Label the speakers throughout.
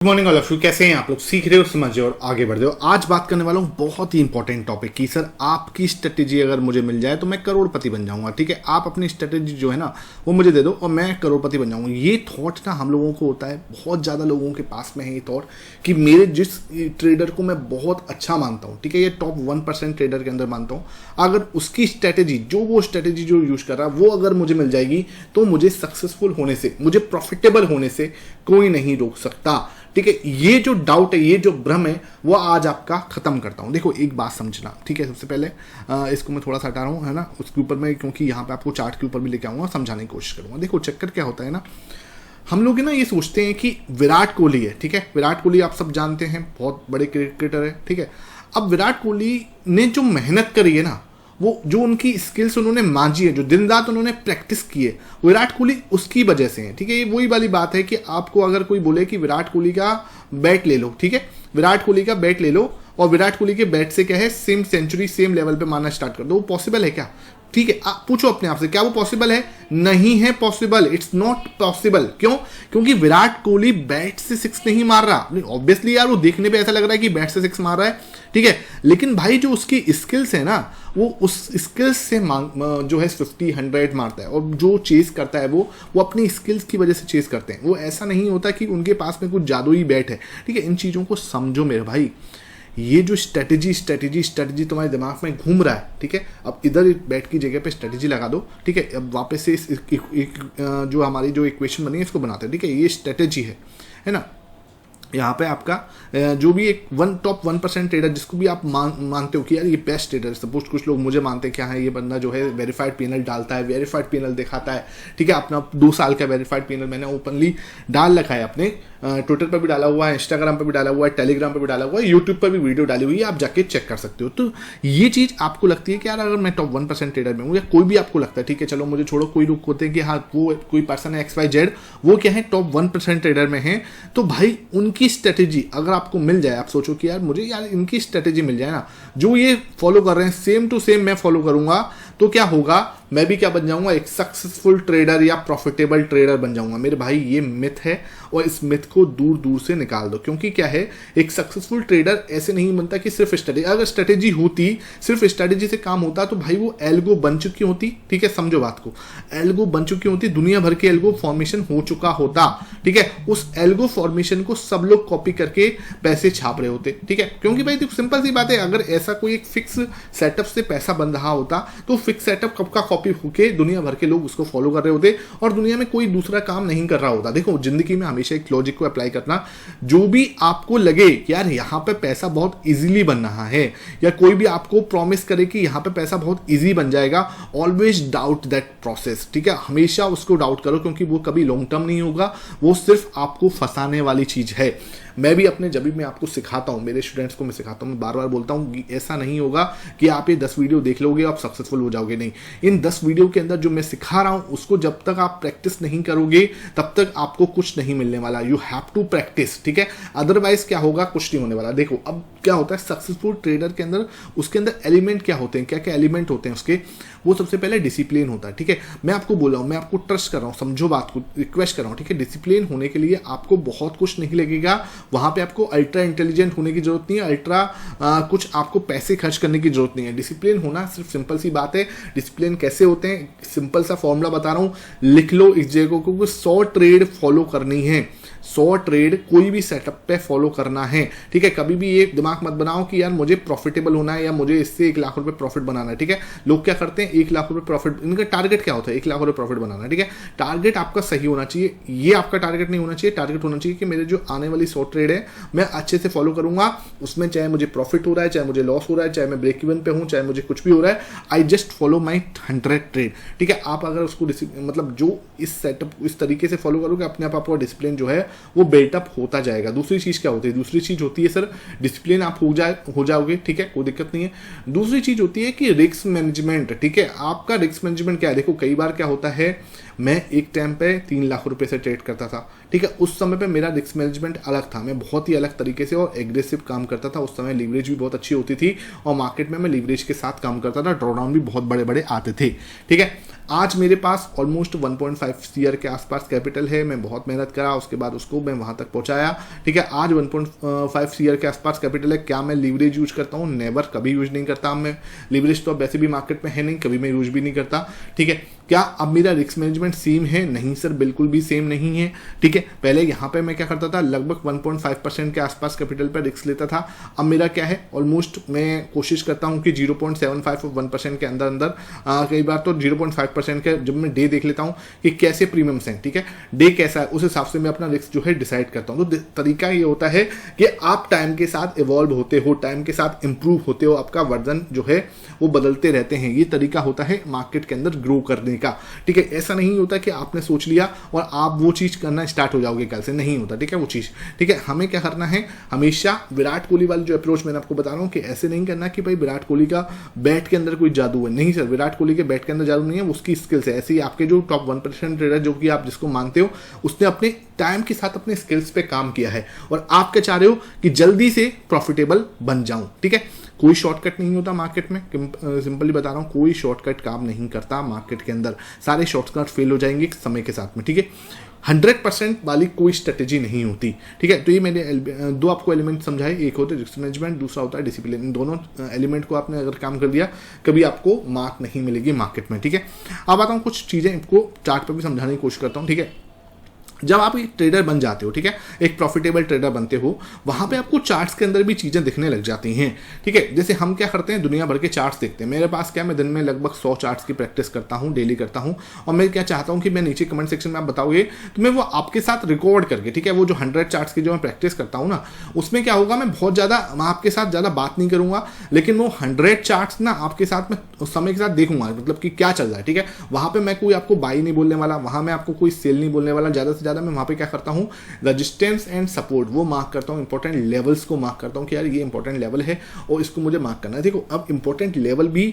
Speaker 1: Good morning all of you. कैसे हैं आप लोग? सीख रहे हो, समझ रहे हो और आगे बढ़ रहे हो। आज बात करने वाला हूँ बहुत ही इंपॉर्टेंट टॉपिक की। सर आपकी स्ट्रेटेजी अगर मुझे मिल जाए तो मैं करोड़पति बन जाऊंगा। ठीक है, आप अपनी स्ट्रेटेजी जो है ना वो मुझे दे दो और मैं करोड़पति बन जाऊंगा। ये थॉट ना हम लोगों को होता है, बहुत ज़्यादा लोगों के पास में है ये थॉट कि मेरे जिस ट्रेडर को मैं बहुत अच्छा मानता हूँ, ठीक है, ये टॉप 1% ट्रेडर के अंदर मानता हूँ, अगर उसकी स्ट्रेटेजी जो यूज कर रहा है वो अगर मुझे मिल जाएगी तो मुझे सक्सेसफुल होने से, मुझे प्रॉफिटेबल होने से कोई नहीं रोक सकता। ठीक है, ये जो डाउट है, ये जो भ्रम है, वो आज आपका खत्म करता हूं। देखो एक बात समझना, ठीक है, सबसे पहले इसको मैं थोड़ा सा हटा रहा हूं, है ना, उसके ऊपर मैं, क्योंकि यहाँ पे आपको चार्ट के ऊपर भी लेके आऊंगा, समझाने की कोशिश करूंगा। देखो चक्कर क्या होता है ना, हम लोग ना ये सोचते हैं कि विराट कोहली है, ठीक है, विराट कोहली आप सब जानते हैं, बहुत बड़े क्रिकेटर है, ठीक है। अब विराट कोहली ने जो मेहनत करी है ना, वो जो उनकी स्किल्स उन्होंने मांझी है, जो दिन रात उन्होंने प्रैक्टिस की है, विराट कोहली उसकी वजह से है। ठीक है, ये वही वाली बात है कि आपको अगर कोई बोले कि विराट कोहली का बैट ले लो, ठीक है, विराट कोहली का बैट ले लो और विराट कोहली के बैट से क्या है, सेम सेंचुरी सेम लेवल पे मारना स्टार्ट कर दो, वो पॉसिबल है क्या? ठीक है, आप पूछो अपने आप से, क्या वो पॉसिबल है? नहीं है पॉसिबल, इट्स नॉट पॉसिबल। क्यों? क्योंकि विराट कोहली बैट से सिक्स नहीं मार रहा। ऑब्वियसली यार वो देखने पे ऐसा लग रहा है कि बैट से सिक्स मार रहा है, ठीक है, लेकिन भाई जो उसकी स्किल्स है ना, वो उस स्किल्स से जो है 50 100 मारता है, और जो चेस करता है वो अपनी स्किल्स की वजह से चेस करते हैं। वो ऐसा नहीं होता कि उनके पास में कुछ जादुई बैट है। ठीक है, इन चीज़ों को समझो मेरे भाई। ये जो स्ट्रेटेजी तुम्हारे दिमाग में घूम रहा है, ठीक है, अब इधर बैट की जगह पे स्ट्रेटेजी लगा दो, ठीक है, अब वापस से जो हमारी जो इक्वेशन बनी है इसको बनाते हैं, ठीक है, ये स्ट्रेटेजी है ना। यहाँ पे आपका जो भी एक टॉप 1% ट्रेडर जिसको भी आप मानते हो कि यार ये बेस्ट ट्रेडर, सपोज कुछ लोग मुझे मानते हैं क्या है, ये बंदा जो है वेरीफाइड पैनल डालता है, वेरीफाइड पैनल दिखाता है, ठीक है, अपना 2 साल का वेरीफाइड पैनल मैंने ओपनली डाल रखा है, अपने ट्विटर पर भी डाला हुआ है, इंस्टाग्राम पर भी डाला हुआ है, टेलीग्राम पर भी डाला हुआ है, यूट्यूब पर भी वीडियो डाली हुई है, आप जाके चेक कर सकते हो। तो ये चीज़ आपको लगती है कि यार अगर मैं टॉप 1% ट्रेडर में हूँ, या कोई भी आपको लगता है, ठीक है, चलो मुझे छोड़ो, कोई लोग होते हैं कि हाँ वो कोई पर्सन है XYZ, वो क्या है टॉप 1% ट्रेडर में है, तो भाई उनकी स्ट्रेटेजी अगर आपको मिल जाए, आप सोचो कि यार मुझे यार इनकी स्ट्रेटेजी मिल जाए ना, जो ये फॉलो कर रहे हैं सेम टू सेम मैं फॉलो करूंगा, तो क्या होगा, मैं भी क्या बन जाऊंगा, एक सक्सेसफुल ट्रेडर या प्रॉफिटेबल ट्रेडर बन जाऊंगा। मेरे भाई ये मिथ है और इस मिथ को दूर दूर से निकाल दो, क्योंकि क्या है, एक सक्सेसफुल ट्रेडर ऐसे नहीं बनता कि सिर्फ स्ट्रेटेजी, अगर स्ट्रेटेजी होती, सिर्फ स्ट्रेटेजी से काम होता, तो भाई वो एल्गो बन चुकी होती, ठीक है, समझो बात को, एल्गो बन चुकी होती, दुनिया भर के एल्गो फॉर्मेशन हो चुका होता, ठीक है, उस एल्गो फॉर्मेशन को सब लोग कॉपी करके पैसे छाप रहे होते, ठीक है, क्योंकि भाई देखो सिंपल सी बात है, अगर ऐसा कोई एक फिक्स सेटअप से पैसा बन रहा होता तो फिक्स सेटअप कब का कॉपी होके दुनिया भर के लोग उसको फॉलो कर रहे होते और दुनिया में कोई दूसरा काम नहीं कर रहा होता। देखो जिंदगी में हमेशा एक लॉजिक को अप्लाई करना, जो भी आपको लगे कि यार यहाँ पे पैसा बहुत इजीली बन रहा है, या कोई भी आपको प्रॉमिस करे कि यहाँ पे पैसा बहुत इजी बन जाएगा, ऑलवेज डाउट दैट प्रोसेस, ठीक है, हमेशा उसको डाउट करो, क्योंकि वो कभी लॉन्ग टर्म नहीं होगा, वो सिर्फ आपको फंसाने वाली चीज है। मैं भी अपने जब भी मैं आपको सिखाता हूँ, मेरे स्टूडेंट्स को मैं सिखाता हूँ, मैं बार बार बोलता हूँ ऐसा नहीं होगा कि आप ये 10 वीडियो देख लोगे आप सक्सेसफुल हो जाओगे, नहीं। इन 10 वीडियो के अंदर जो मैं सिखा रहा हूँ उसको जब तक आप प्रैक्टिस नहीं करोगे तब तक आपको कुछ नहीं मिलने वाला। यू हैव टू प्रैक्टिस, ठीक है, अदरवाइज क्या होगा, कुछ नहीं होने वाला। देखो अब क्या होता है सक्सेसफुल ट्रेडर के अंदर, उसके अंदर एलिमेंट क्या होते हैं, क्या क्या एलिमेंट होते हैं उसके, वो सबसे पहले डिसिप्लिन होता है, ठीक है, मैं आपको बोल रहा हूँ, मैं आपको ट्रस्ट कर रहा हूँ, समझो बात को, रिक्वेस्ट कर रहा हूँ, ठीक है, डिसिप्लिन होने के लिए आपको बहुत कुछ नहीं लगेगा, वहां पे आपको अल्ट्रा इंटेलिजेंट होने की जरूरत नहीं है, अल्ट्रा कुछ आपको पैसे खर्च करने की जरूरत नहीं है। डिसिप्लिन होना सिर्फ सिंपल सी बात है। डिसिप्लिन कैसे होते हैं, सिंपल सा फॉर्मूला बता रहा हूं, लिख लो इस जगह को, 100 ट्रेड फॉलो करनी है, 100 ट्रेड कोई भी सेटअप पे फॉलो करना है, ठीक है। कभी भी ये दिमाग मत बनाओ कि यार मुझे प्रॉफिटेबल होना है या मुझे इससे 1 लाख रुपए प्रॉफिट बनाना है, ठीक है। लोग क्या करते हैं, 1 लाख रुपए प्रॉफिट, इनका टारगेट क्या होता है, 1 लाख रुपए प्रॉफिट बनाना, ठीक है। टारगेट आपका सही होना चाहिए, ये आपका टारगेट नहीं होना चाहिए। टारगेट होना चाहिए कि मेरे जो आने वाली 100 ट्रेड है मैं अच्छे से फॉलो करूंगा, उसमें चाहे मुझे प्रॉफिट हो रहा है, चाहे मुझे लॉस हो रहा है, चाहे मैं ब्रेक इवन पे हूं, चाहे मुझे कुछ भी हो रहा है, I just follow my 100 trade, ठीक है। आप अगर उसको मतलब जो इस सेटअप इस तरीके से फॉलो करोगे, अपने आप आपका डिसिप्लिन जो है वो बिल्टअप होता जाएगा। दूसरी चीज क्या होती है, दूसरी चीज होती है सर डिसिप्लिन आप हो जाओगे, ठीक है, कोई दिक्कत नहीं है। दूसरी चीज होती है कि रिस्क मैनेजमेंट, ठीक है, आपका रिस्क मैनेजमेंट क्या है। देखो कई बार क्या होता है, मैं एक टाइम पे 3 लाख रुपए से ट्रेड करता था, ठीक है। उस समय पे मेरा रिस्क मैनेजमेंट अलग था, मैं बहुत ही अलग तरीके से और एग्रेसिव काम करता था। उस समय लीवरेज भी बहुत अच्छी होती थी और मार्केट में मैं लीवरेज के साथ काम करता था, ड्रॉडाउन भी बहुत बड़े बड़े आते थे, ठीक है। आज मेरे पास ऑलमोस्ट 1.5 सीआर के आसपास कैपिटल है, मैं बहुत मेहनत करा, उसके बाद उसको मैं वहां तक पहुंचाया, ठीक है। आज 1.5 सीआर के आसपास कैपिटल है। क्या मैं लीवरेज यूज करता हूँ? नेवर, कभी यूज नहीं करता मैं लीवरेज, तो अब वैसे भी मार्केट में है नहीं, कभी मैं यूज भी नहीं करता, ठीक है। क्या अब मेरा रिस्क मैनेजमेंट सेम है? नहीं सर, बिल्कुल भी सेम नहीं है, ठीक है। पहले यहाँ पे मैं क्या करता था, लगभग 1.5% के आसपास कैपिटल पर रिस्क लेता था। अब मेरा क्या है, ऑलमोस्ट मैं कोशिश करता हूँ कि 0.75 और 1% के अंदर अंदर, कई बार तो 0.5% के, जब मैं डे देख लेता हूँ कि कैसे प्रीमियम्स हैं, ठीक है, डे कैसा है, उस हिसाब से मैं अपना रिस्क जो है डिसाइड करता हूँ। तो तरीका ये होता है कि आप टाइम के साथ इवॉल्व होते हो, टाइम के साथ इंप्रूव होते हो, आपका वर्जन जो है वो बदलते रहते हैं। ये तरीका होता है मार्केट के अंदर ग्रो करने का, ठीक है। ऐसा नहीं होता कि आपने सोच लिया और आप वो चीज करना स्टार्ट हो जाओगे कल से, नहीं होता, ठीक है, वो चीज, ठीक है। हमें क्या करना है, हमेशा विराट कोहली वाली जो अप्रोच मैंने आपको बता रहा हूं कि ऐसे नहीं करना कि भाई विराट कोहली का बैट के अंदर कोई जादू है। नहीं सर, विराट कोहली के बैट के अंदर जादू नहीं है, उसकी स्किल्स है। ऐसे ही आपके जो टॉप 1% ट्रेडर जो कि आप जिसको मानते हो, उसने अपने टाइम के साथ अपने स्किल्स पे काम किया है और आप क्या चाह रहे हो कि जल्दी से प्रॉफिटेबल बन जाऊं, ठीक है। कोई शॉर्टकट नहीं होता मार्केट में, सिंपली बता रहा हूं, कोई शॉर्टकट काम नहीं करता मार्केट के अंदर, सारे शॉर्टकट फेल हो जाएंगे समय के साथ में, ठीक है। 100% वाली कोई स्ट्रेटेजी नहीं होती, ठीक है। तो ये मैंने दो आपको एलिमेंट समझाए, एक होता है रिस्क मैनेजमेंट, दूसरा होता है डिसिप्लिन। इन दोनों एलिमेंट को आपने अगर काम कर दिया, कभी आपको मार्क नहीं मिलेगी मार्केट में, ठीक है। अब आता हूँ कुछ चीजें आपको चार्ट पर भी समझाने की कोशिश करता हूँ, ठीक है। जब आप एक ट्रेडर बन जाते हो, ठीक है, एक प्रॉफिटेबल ट्रेडर बनते हो, वहां पे आपको चार्ट्स के अंदर भी चीजें दिखने लग जाती हैं, ठीक है। जैसे हम क्या करते हैं, दुनिया भर के चार्ट्स देखते हैं। मेरे पास क्या, मैं दिन में लगभग 100 चार्ट्स की प्रैक्टिस करता हूं, डेली करता हूं। और मैं क्या चाहता हूं कि मैं नीचे कमेंट सेक्शन में आप बताओगे तो मैं वो आपके साथ रिकॉर्ड करके, ठीक है, वो जो 100 चार्ट्स की जो मैं प्रैक्टिस करता हूं ना, उसमें क्या होगा, मैं बहुत ज्यादा आपके साथ ज्यादा बात नहीं करूंगा, लेकिन वो 100 चार्ट्स ना आपके साथ में उस समय के साथ देखूंगा, मतलब कि क्या चल रहा है, ठीक है। वहां पे मैं कोई आपको बाई नहीं बोलने वाला, वहां मैं आपको कोई सेल नहीं बोलने वाला, ज्यादा से ज्यादा मैं वहां पे क्या करता हूं, रेजिस्टेंस एंड सपोर्ट वो मार्क करता हूं, इंपॉर्टेंट लेवल्स को मार्क करता हूं कि यार ये इंपॉर्टेंट लेवल है और इसको मुझे मार्क करना है। देखो, अब इंपॉर्टेंट लेवल भी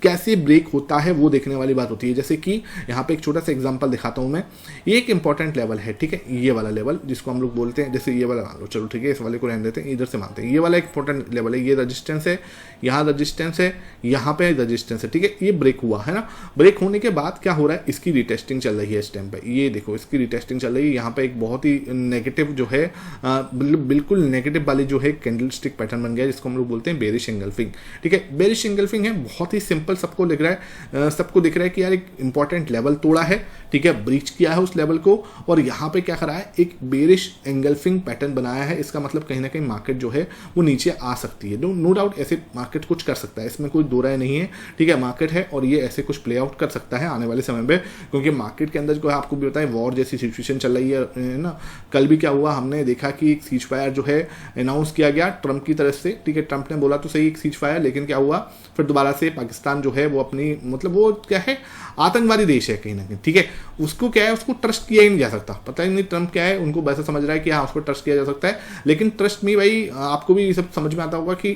Speaker 1: कैसे ब्रेक होता है वो देखने वाली बात होती है। जैसे कि यहां पे एक छोटा सा एग्जांपल दिखाता हूं मैं, ये एक इंपॉर्टेंट लेवल है, ठीक है, ये वाला लेवल जिसको हम लोग बोलते हैं, जैसे ये वाला मान लो, चलो ठीक है, इस वाले को रहने देते हैं, इधर से मानते हैं, ये वाला एक इंपॉर्टेंट लेवल है, ये रेजिस्टेंस है, यहाँ रेजिस्टेंस है, यहाँ पे रेजिस्टेंस है, ठीक है। ये ब्रेक हुआ है ना, ब्रेक होने के बाद क्या हो रहा है, इसकी रिटेस्टिंग चल रही है इस टाइम पे, ये देखो इसकी रिटेस्टिंग चल रही है। यहाँ पे एक बहुत ही नेगेटिव जो है, बिल्कुल नेगेटिव वाली जो है कैंडलस्टिक पैटर्न बन गया, जिसको हम लोग बोलते हैं बेरिश एंगल्फिंग, ठीक है। बेरिश एंगल्फिंग है, बहुत ही सिंपल, सबको दिख रहा है, सबको दिख रहा है कि यार एक इंपॉर्टेंट लेवल तोड़ा है, ठीक है, ब्रीच किया है उस लेवल को, और यहाँ पे क्या करा है, एक बेरिश एंगल्फिंग पैटर्न बनाया है। इसका मतलब कहीं ना कहीं मार्केट जो है वो नीचे आ सकती है। नो डाउट ऐसे मार्केट कुछ कर सकता है, इसमें कोई दो राय नहीं है, ठीक है। मार्केट है और ये ऐसे कुछ प्ले आउट कर सकता है आने वाले समय में, क्योंकि मार्केट के अंदर जो है आपको भी पता है वॉर जैसी सिचुएशन चल रही है ना। कल भी क्या हुआ, हमने देखा कि एक सीज फायर जो है अनाउंस किया गया ट्रंप की तरफ से, ठीक है। ट्रंप ने बोला तो सही एक सीज फायर, लेकिन क्या हुआ, फिर दोबारा से पाकिस्तान जो है वो अपनी, मतलब वो क्या है, आतंकवादी देश है कहीं ना कहीं, ठीक है। उसको क्या है, उसको ट्रस्ट किया ही नहीं जा सकता। पता ही नहीं ट्रंप क्या है, उनको वैसा समझ रहा है कि हाँ उसको ट्रस्ट किया जा सकता है, लेकिन ट्रस्ट में भाई आपको भी ये सब समझ में आता होगा कि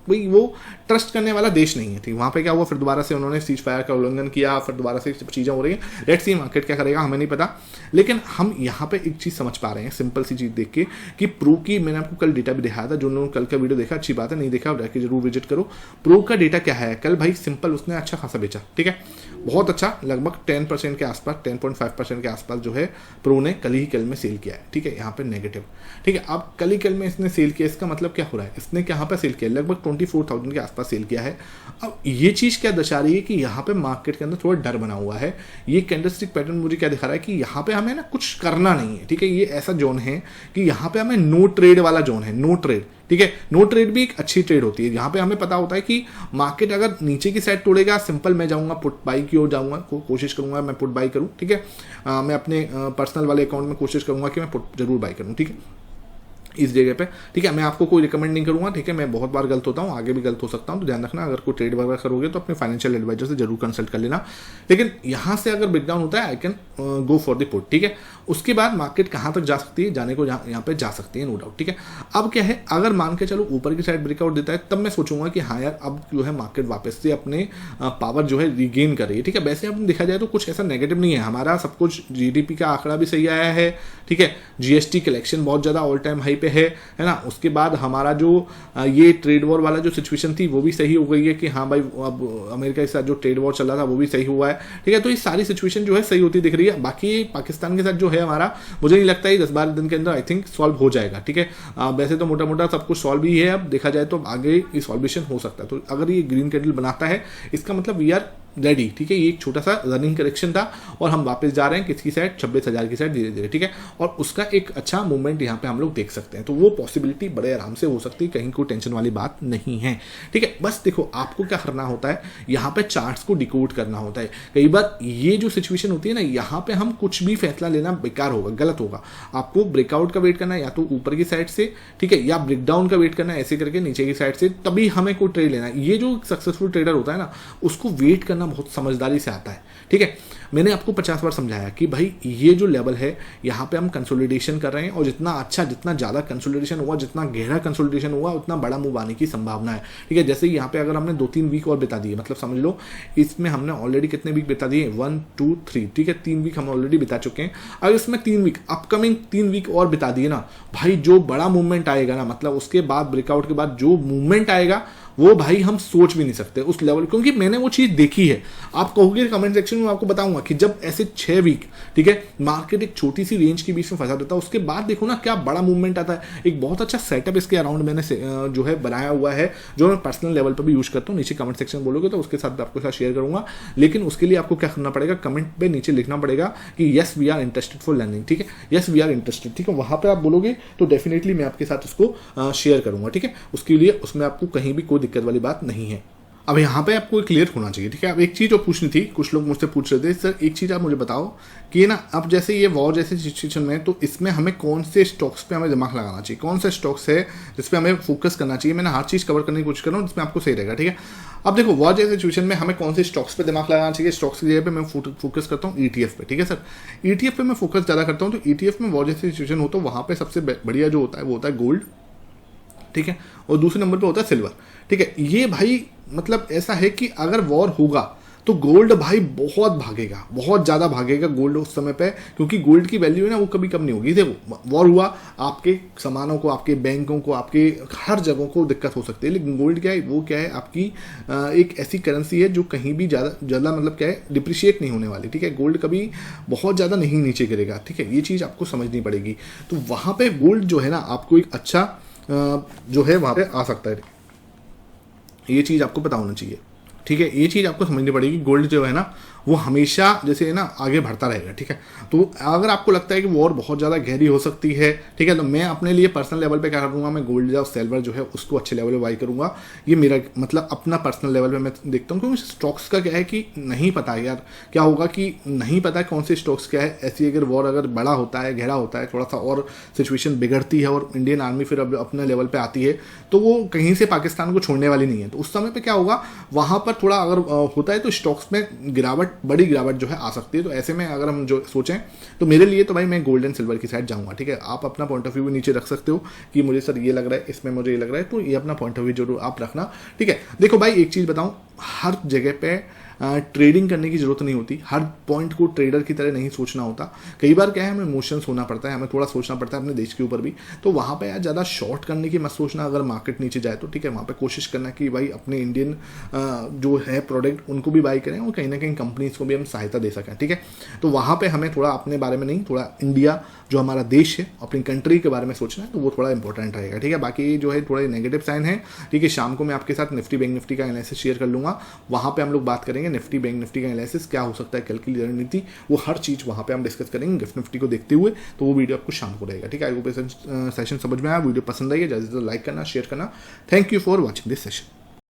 Speaker 1: भाई वो ट्रस्ट करने वाला देश नहीं है, ठीक। वहां पे क्या हुआ, फिर दोबारा से उन्होंने सीज फायर का उल्लंघन किया, फिर दोबारा से चीजें हो रही हैं। लेट्स सी मार्केट क्या करेगा, हमें नहीं पता, लेकिन हम यहाँ पे एक चीज समझ पा रहे हैं, सिंपल सी चीज देख के, कि प्रो की, मैंने आपको कल डेटा भी दिखाया था, जो लोगों ने कल का वीडियो देखा अच्छी बात है, नहीं देखा जाके जरूर विजिट करो। प्रो का डेटा क्या है, कल भाई सिंपल उसने अच्छा खासा बेचा, ठीक है, बहुत अच्छा, लगभग 10% के आसपास, 10.5% के आसपास जो है प्रो ने कल में सेल किया है, ठीक है। यहाँ पे नेगेटिव, ठीक है। अब कल में इसने सेल किया, इसका मतलब क्या हो रहा है, इसने यहाँ पे सेल किया, लगभग 24,000 के आसपास सेल किया है। अब ये चीज क्या दर्शा रही है कि यहाँ पे मार्केट के अंदर थोड़ा डर बना हुआ है। ये कैंडलस्टिक पैटर्न मुझे क्या दिखा रहा है कि यहाँ पे हमें ना कुछ करना नहीं है, ठीक है। ये ऐसा जोन है कि यहाँ पे हमें नो ट्रेड वाला जोन है, नो ट्रेड, ठीक है। नो ट्रेड भी एक अच्छी ट्रेड होती है, यहाँ पे हमें पता होता है कि मार्केट अगर नीचे की साइड तोड़ेगा, सिंपल मैं जाऊंगा पुट बाई की ओर जाऊंगा, कोशिश करूंगा मैं पुट बाई करूं, ठीक है। मैं अपने पर्सनल वाले अकाउंट में कोशिश करूंगा कि मैं पुट जरूर बाई करूं, ठीक है। इस जगह पे, ठीक है। मैं आपको कोई रिकमेंड नहीं करूंगा, ठीक है, मैं बहुत बार गलत होता हूं, आगे भी गलत हो सकता हूं, तो ध्यान रखना। अगर कोई ट्रेड वगैरह करोगे तो अपने फाइनेंशियल एडवाइजर से जरूर कंसल्ट कर लेना। लेकिन यहां से अगर ब्रेकडाउन होता है, I can go for the put, ठीक है। उसके बाद मार्केट कहां तक जा सकती है, जाने को यहाँ पे जा सकती है, नो डाउट, ठीक है। अब क्या है, अगर मान के चलो ऊपर की साइड ब्रेकआउट देता है, तब मैं सोचूंगा कि हाँ यार, अब जो है मार्केट वापस से अपने पावर जो है रिगेन कर रही है, ठीक है। वैसे अब देखा जाए तो कुछ ऐसा नेगेटिव नहीं है, हमारा सब कुछ जीडीपी का आंकड़ा भी सही आया है, ठीक है। जीएसटी कलेक्शन बहुत ज्यादा ऑल टाइम हाई पे है ना। उसके बाद हमारा जो ये ट्रेड वॉर वाला जो सिचुएशन थी वो भी सही हो गई है कि हाँ भाई, अब अमेरिका के साथ जो ट्रेड वॉर चल रहा था वो भी सही हुआ है, ठीक है। तो ये सारी सिचुएशन जो है सही होती दिख रही है। बाकी पाकिस्तान के साथ जो है हमारा, मुझे नहीं लगता है 10-12 दिन के अंदर आई थिंक सॉल्व हो जाएगा, ठीक है। वैसे तो मोटा मोटा सब कुछ सॉल्व ही है, अब देखा जाए तो आगे ये सॉल्यूशन हो सकता है। तो अगर ये ग्रीन कैंडल बनाता है, इसका मतलब वी आर रेडी, ठीक है। ये एक छोटा सा रनिंग करेक्शन था और हम वापस जा रहे हैं किसकी साइड, 26,000 की साइड धीरे धीरे, ठीक है। और उसका एक अच्छा मूवमेंट यहाँ पे हम लोग देख सकते हैं। तो वो पॉसिबिलिटी बड़े आराम से हो सकती है, कहीं कोई टेंशन वाली बात नहीं है, ठीक है। बस देखो, आपको क्या करना होता है, यहाँ पे चार्ट्स को डिकोड करना होता है। कई बार ये जो सिचुएशन होती है ना, यहाँ पे हम कुछ भी फैसला लेना बेकार होगा, गलत होगा। आपको ब्रेकआउट का वेट करना है, या तो ऊपर की साइड से, ठीक है, या ब्रेकडाउन का वेट करना है ऐसे करके नीचे की साइड से, तभी हमें कोई ट्रेड लेना है। ये जो सक्सेसफुल ट्रेडर होता है ना, उसको वेट करना बहुत समझदारी से आता है, ठीक है। मैंने आपको 50 बार समझाया कि भाई ये जो लेवल है, यहाँ पे हम कंसोलिडेशन कर रहे हैं, और जितना अच्छा, जितना ज़्यादा कंसोलिडेशन हुआ, जितना गहरा कंसोलिडेशन हुआ, उतना बड़ा मूव आने की संभावना है, ठीक है। जैसे यहाँ पे अगर हमने 2-3 वीक और बिता दिए, मतलब समझ लो इसमें हमने ऑलरेडी कितने वीक बिता दिए, 1, 2, 3, ठीक है, 3 वीक हम ऑलरेडी बिता चुके हैं। अगर इसमें 3 वीक, अपकमिंग 3 वीक और बिता दिए ना भाई, जो बड़ा मूवमेंट आएगा ना, मतलब उसके बाद ब्रेकआउट के बाद जो मूवमेंट आएगा, वो भाई हम सोच भी नहीं सकते उस लेवल, क्योंकि मैंने वो चीज देखी है। आप कहोगे कमेंट सेक्शन में, आपको बताऊंगा कि जब ऐसे 6 वीक, ठीक है, मार्केट एक छोटी सी रेंज के बीच में फंसा देता है, उसके बाद देखो ना क्या बड़ा मूवमेंट आता है। एक बहुत अच्छा सेटअप इसके अराउंड मैंने जो है बनाया हुआ है, जो मैं पर्सनल लेवल पर भी यूज करता हूँ। नीचे कमेंट सेक्शन बोलोगे तो उसके साथ आपके साथ शेयर करूंगा। लेकिन उसके लिए आपको क्या करना पड़ेगा, कमेंट पे नीचे लिखना पड़ेगा कि yes we are interested for learning, ठीक है, यस वी आर इंटरेस्टेड, ठीक है। वहां पर आप बोलोगे तो डेफिनेटली मैं आपके साथ उसको शेयर करूंगा, ठीक है। उसके लिए उसमें आपको कहीं भी कोई दिक्कत वाली बात नहीं है। अब यहाँ पे आपको क्लियर होना चाहिए, ठीक है। अब एक चीज और पूछनी थी, कुछ लोग मुझसे पूछ रहे थे, सर एक चीज आप मुझे बताओ कि ना, अब जैसे ये वॉर जैसे सिचुएशन में, तो इसमें हमें कौन से स्टॉक्स पे हमें दिमाग लगाना चाहिए, कौन से स्टॉक्स है जिस पे हमें फोकस करना चाहिए। मैंने हर चीज कवर करने की कोशिश कर रहा हूँ जिसमें आपको सही रहेगा, ठीक है। अब देखो, वॉर जैसे सिचुएशन में हमें कौन से स्टॉक्स पे दिमाग लगाना चाहिए। स्टॉक्स की जगह पे मैं फोकस करता हूँ ETF पे, ठीक है सर। ETF पे मैं फोकस ज्यादा करता हूँ। तो ETF में वॉर जैसे सिचुएशन हो तो वहां पे सबसे बढ़िया जो होता है वो होता है गोल्ड, ठीक है, और दूसरे नंबर पे होता है सिल्वर, ठीक है। ये भाई मतलब ऐसा है कि अगर वॉर होगा तो गोल्ड भाई बहुत भागेगा, बहुत ज़्यादा भागेगा गोल्ड उस समय पे, क्योंकि गोल्ड की वैल्यू है ना वो कभी कम नहीं होगी। देखो, वॉर हुआ, आपके सामानों को, आपके बैंकों को, आपके हर जगहों को दिक्कत हो सकती है। लेकिन गोल्ड क्या है, वो क्या है, आपकी एक ऐसी करेंसी है जो कहीं भी ज़्यादा मतलब क्या है, डिप्रिशिएट नहीं होने वाली, ठीक है। गोल्ड कभी बहुत ज़्यादा नहीं नीचे गिरेगा, ठीक है। ये चीज़ आपको समझनी पड़ेगी। तो वहाँ पर गोल्ड जो है ना, आपको एक अच्छा जो है वहाँ पे आ सकता है। ये चीज़ आपको पता होना चाहिए, ठीक है। ये चीज़ आपको समझनी पड़ेगी। गोल्ड जो है ना वो हमेशा जैसे है ना आगे बढ़ता रहेगा, ठीक है। तो अगर आपको लगता है कि वॉर बहुत ज़्यादा गहरी हो सकती है, ठीक है, तो मैं अपने लिए पर्सनल लेवल पे क्या करूँगा, मैं गोल्ड या सिल्वर जो है उसको अच्छे लेवल पे बाई करूँगा। ये मेरा मतलब अपना पर्सनल लेवल पे मैं देखता हूँ, क्योंकि स्टॉक्स का क्या है कि नहीं पता है यार क्या होगा, कि नहीं पता कौन से स्टॉक्स क्या है। ऐसी अगर वॉर अगर बड़ा होता है, गहरा होता है, थोड़ा सा और सिचुएशन बिगड़ती है और इंडियन आर्मी फिर अब अपने लेवल पर आती है, तो वो कहीं से पाकिस्तान को छोड़ने वाली नहीं है। तो उस समय पर क्या होगा, वहाँ पर थोड़ा अगर होता है तो स्टॉक्स में गिरावट, बड़ी गिरावट जो है आ सकती है। तो ऐसे में अगर हम जो सोचें तो मेरे लिए तो भाई मैं गोल्ड एंड सिल्वर की साइड जाऊंगा, ठीक है। आप अपना पॉइंट ऑफ व्यू भी नीचे रख सकते हो कि मुझे सर ये लग रहा है, इसमें मुझे ये लग रहा है, तो ये अपना पॉइंट ऑफ व्यू जरूर आप रखना, ठीक है। देखो भाई, एक चीज़ बताऊं, हर जगह पे ट्रेडिंग करने की जरूरत नहीं होती, हर पॉइंट को ट्रेडर की तरह नहीं सोचना होता। कई बार क्या है, हमें इमोशंस होना पड़ता है, हमें थोड़ा सोचना पड़ता है अपने देश के ऊपर भी। तो वहाँ पे यार ज़्यादा शॉर्ट करने की मत सोचना। अगर मार्केट नीचे जाए तो ठीक है, वहाँ पे कोशिश करना कि भाई अपने इंडियन जो है प्रोडक्ट उनको भी बाई करें और कहीं ना कहीं कंपनीज को भी हम सहायता दे सकें, ठीक है। तो वहाँ पर हमें थोड़ा अपने बारे में नहीं, थोड़ा इंडिया जो हमारा देश है, अपनी कंट्री के बारे में सोचना है, तो वो थोड़ा इंपॉर्टेंट रहेगा, ठीक है। बाकी जो है थोड़ा नेगेटिव साइन है, ठीक है। शाम को मैं आपके साथ निफ्टी बैंक निफ्टी का एनालिसिस शेयर कर लूँगा। वहाँ पे हम लोग बात करेंगे निफ्टी बैंक निफ्टी का एनालिसिस क्या हो सकता है, कल की रणनीति, वो हर चीज़ वहाँ पे हम डिस्कस करेंगे गिफ्ट निफ्टी को देखते हुए। तो वो वीडियो आपको शाम को रहेगा, ठीक है। आई होप सेशन समझ में आया, वीडियो पसंद आई है, ज़्यादा से ज़्यादा लाइक करना, शेयर करना। Thank you for watching this session.